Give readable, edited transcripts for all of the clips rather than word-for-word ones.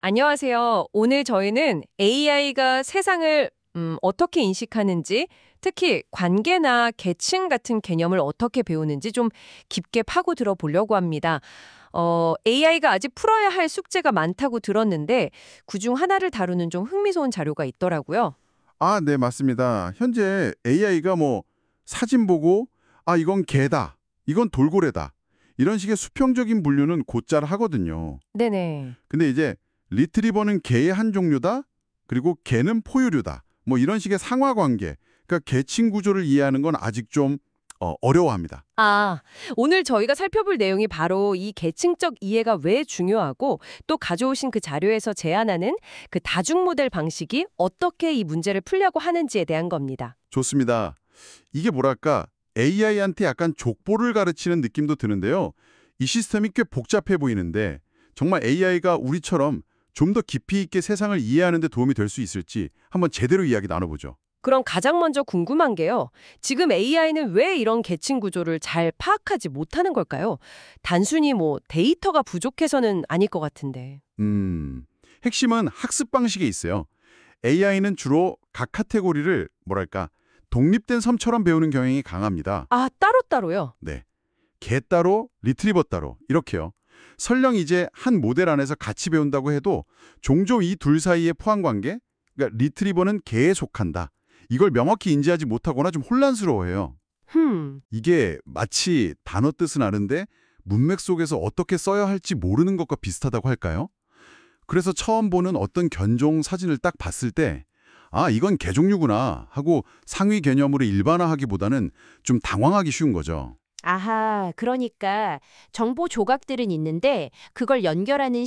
안녕하세요. 오늘 저희는 AI가 세상을 어떻게 인식하는지, 특히 관계나 계층 같은 개념을 어떻게 배우는지 좀 깊게 파고들어 보려고 합니다. AI가 아직 풀어야 할 숙제가 많다고 들었는데, 그중 하나를 다루는 좀 흥미로운 자료가 있더라고요. 아, 네, 맞습니다. 현재 AI가 사진 보고 이건 개다, 이건 돌고래다. 이런 식의 수평적인 분류는 곧잘 하거든요. 네네. 근데 이제 리트리버는 개의 한 종류다, 그리고 개는 포유류다. 이런 식의 상하 관계, 그러니까 계층 구조를 이해하는 건 아직 좀 어려워합니다. 아, 오늘 저희가 살펴볼 내용이 바로 이 계층적 이해가 왜 중요하고 또 가져오신 그 자료에서 제안하는 그 다중 모델 방식이 어떻게 이 문제를 풀려고 하는지에 대한 겁니다. 좋습니다. 이게 뭐랄까, AI한테 약간 족보를 가르치는 느낌도 드는데요. 이 시스템이 꽤 복잡해 보이는데 정말 AI가 우리처럼 좀 더 깊이 있게 세상을 이해하는 데 도움이 될 수 있을지 한번 제대로 이야기 나눠보죠. 그럼 가장 먼저 궁금한 게요. 지금 AI는 왜 이런 계층 구조를 잘 파악하지 못하는 걸까요? 단순히 데이터가 부족해서는 아닐 것 같은데. 핵심은 학습 방식에 있어요. AI는 주로 각 카테고리를 뭐랄까, 독립된 섬처럼 배우는 경향이 강합니다. 아, 따로따로요? 네. 개 따로, 리트리버 따로 이렇게요. 설령 이제 한 모델 안에서 같이 배운다고 해도 종종 이 둘 사이의 포함관계, 그러니까 리트리버는 개에 속한다. 이걸 명확히 인지하지 못하거나 좀 혼란스러워해요. 흠, 이게 마치 단어 뜻은 아는데 문맥 속에서 어떻게 써야 할지 모르는 것과 비슷하다고 할까요? 그래서 처음 보는 어떤 견종 사진을 딱 봤을 때 이건 개 종류구나 하고 상위 개념으로 일반화하기보다는 좀 당황하기 쉬운 거죠. 아하, 그러니까 정보 조각들은 있는데 그걸 연결하는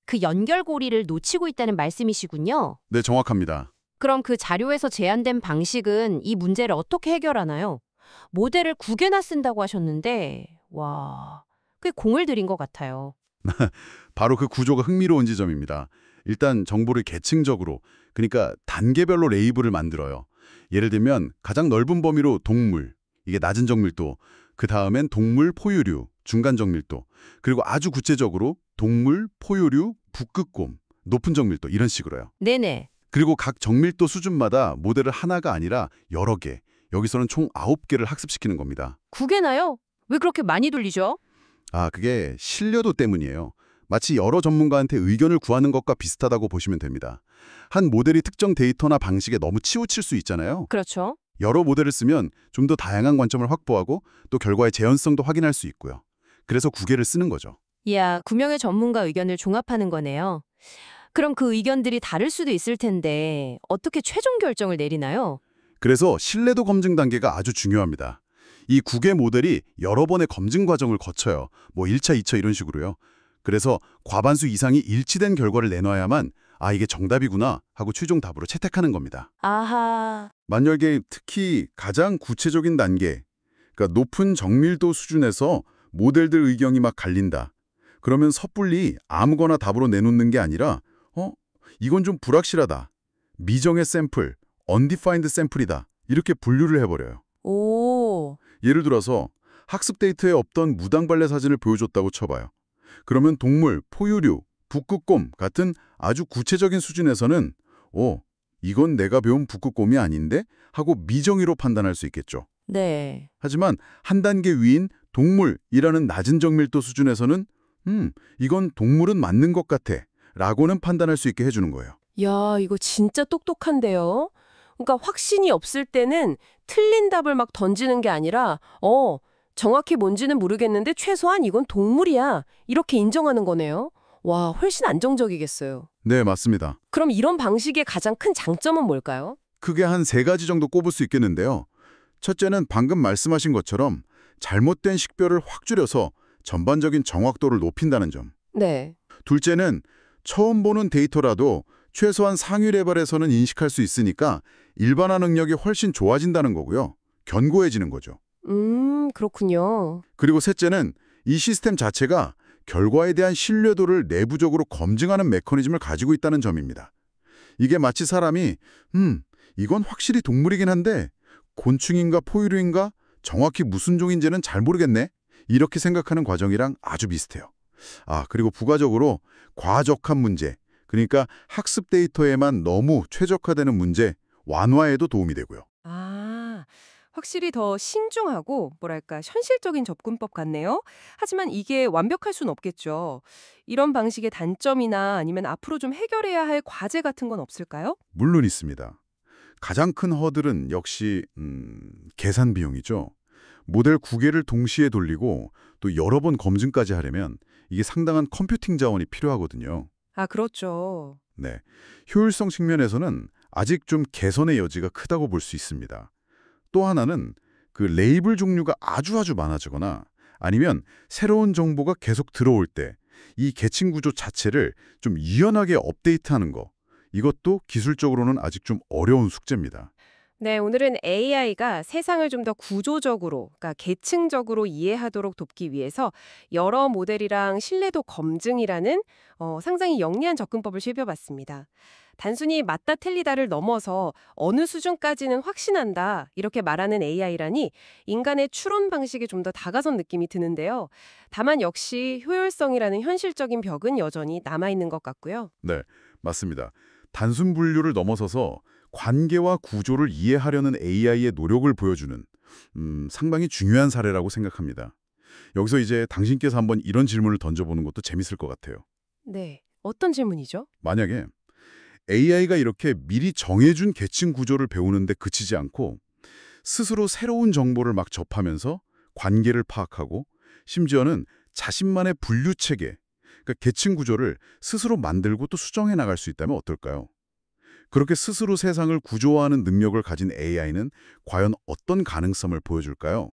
그 연결고리를 놓치고 있다는 말씀이시군요. 네, 정확합니다. 그럼 그 자료에서 제안된 방식은 이 문제를 어떻게 해결하나요? 모델을 9개나 쓴다고 하셨는데, 와, 꽤 공을 들인 것 같아요. 바로 그 구조가 흥미로운 지점입니다. 일단 정보를 계층적으로, 그러니까 단계별로 레이블을 만들어요. 예를 들면 가장 넓은 범위로 동물, 이게 낮은 정밀도, 그 다음엔 동물 포유류, 중간 정밀도, 그리고 아주 구체적으로 동물, 포유류, 북극곰, 높은 정밀도 이런 식으로요. 네네. 그리고 각 정밀도 수준마다 모델을 하나가 아니라 여러 개, 여기서는 총 9개를 학습시키는 겁니다. 9개나요? 왜 그렇게 많이 돌리죠? 그게 신뢰도 때문이에요. 마치 여러 전문가한테 의견을 구하는 것과 비슷하다고 보시면 됩니다. 한 모델이 특정 데이터나 방식에 너무 치우칠 수 있잖아요. 그렇죠. 여러 모델을 쓰면 좀 더 다양한 관점을 확보하고 또 결과의 재현성도 확인할 수 있고요. 그래서 9개를 쓰는 거죠. 이야, 9명의 전문가 의견을 종합하는 거네요. 그럼 그 의견들이 다를 수도 있을 텐데 어떻게 최종 결정을 내리나요? 그래서 신뢰도 검증 단계가 아주 중요합니다. 이 9개 모델이 여러 번의 검증 과정을 거쳐요. 1차, 2차 이런 식으로요. 그래서 과반수 이상이 일치된 결과를 내놔야만 이게 정답이구나 하고 최종 답으로 채택하는 겁니다. 아하. 만약에 특히 가장 구체적인 단계, 그러니까 높은 정밀도 수준에서 모델들 의견이 막 갈린다. 그러면 섣불리 아무거나 답으로 내놓는 게 아니라 이건 좀 불확실하다. 미정의 샘플, undefined 샘플이다. 이렇게 분류를 해버려요. 오. 예를 들어서 학습 데이터에 없던 무당벌레 사진을 보여줬다고 쳐봐요. 그러면 동물, 포유류, 북극곰 같은 아주 구체적인 수준에서는 이건 내가 배운 북극곰이 아닌데? 하고 미정의로 판단할 수 있겠죠. 네. 하지만 한 단계 위인 동물이라는 낮은 정밀도 수준에서는 이건 동물은 맞는 것 같아 라고는 판단할 수 있게 해주는 거예요. 야, 이거 진짜 똑똑한데요? 그러니까 확신이 없을 때는 틀린 답을 막 던지는 게 아니라, 정확히 뭔지는 모르겠는데 최소한 이건 동물이야. 이렇게 인정하는 거네요. 와, 훨씬 안정적이겠어요. 네, 맞습니다. 그럼 이런 방식의 가장 큰 장점은 뭘까요? 크게 한 3가지 정도 꼽을 수 있겠는데요. 첫째는 방금 말씀하신 것처럼 잘못된 식별을 확 줄여서 전반적인 정확도를 높인다는 점. 네. 둘째는 처음 보는 데이터라도 최소한 상위 레벨에서는 인식할 수 있으니까 일반화 능력이 훨씬 좋아진다는 거고요. 견고해지는 거죠. 그렇군요. 그리고 셋째는 이 시스템 자체가 결과에 대한 신뢰도를 내부적으로 검증하는 메커니즘을 가지고 있다는 점입니다. 이게 마치 사람이 이건 확실히 동물이긴 한데 곤충인가 포유류인가 정확히 무슨 종인지는 잘 모르겠네. 이렇게 생각하는 과정이랑 아주 비슷해요. 그리고 부가적으로 과적한 문제, 그러니까 학습 데이터에만 너무 최적화되는 문제 완화에도 도움이 되고요. 아, 확실히 더 신중하고 뭐랄까 현실적인 접근법 같네요. 하지만 이게 완벽할 순 없겠죠. 이런 방식의 단점이나 아니면 앞으로 좀 해결해야 할 과제 같은 건 없을까요? 물론 있습니다. 가장 큰 허들은 역시 계산 비용이죠. 모델 9개를 동시에 돌리고 또 여러 번 검증까지 하려면 이게 상당한 컴퓨팅 자원이 필요하거든요. 아, 그렇죠. 네, 효율성 측면에서는 아직 좀 개선의 여지가 크다고 볼 수 있습니다. 또 하나는 그 레이블 종류가 아주 많아지거나 아니면 새로운 정보가 계속 들어올 때 이 계층 구조 자체를 좀 유연하게 업데이트하는 거, 이것도 기술적으로는 아직 좀 어려운 숙제입니다. 네, 오늘은 AI가 세상을 좀 더 구조적으로, 그러니까 계층적으로 이해하도록 돕기 위해서 여러 모델이랑 신뢰도 검증이라는 상당히 영리한 접근법을 살펴봤습니다. 단순히 맞다 틀리다를 넘어서 어느 수준까지는 확신한다 이렇게 말하는 AI라니 인간의 추론 방식에 좀 더 다가선 느낌이 드는데요. 다만 역시 효율성이라는 현실적인 벽은 여전히 남아있는 것 같고요. 네, 맞습니다. 단순 분류를 넘어서서 관계와 구조를 이해하려는 AI의 노력을 보여주는 상당히 중요한 사례라고 생각합니다. 여기서 이제 당신께서 한번 이런 질문을 던져보는 것도 재밌을 것 같아요. 네, 어떤 질문이죠? 만약에 AI가 이렇게 미리 정해준 계층 구조를 배우는데 그치지 않고 스스로 새로운 정보를 막 접하면서 관계를 파악하고 심지어는 자신만의 분류 체계, 그러니까 계층 구조를 스스로 만들고 또 수정해 나갈 수 있다면 어떨까요? 그렇게 스스로 세상을 구조화하는 능력을 가진 AI는 과연 어떤 가능성을 보여줄까요?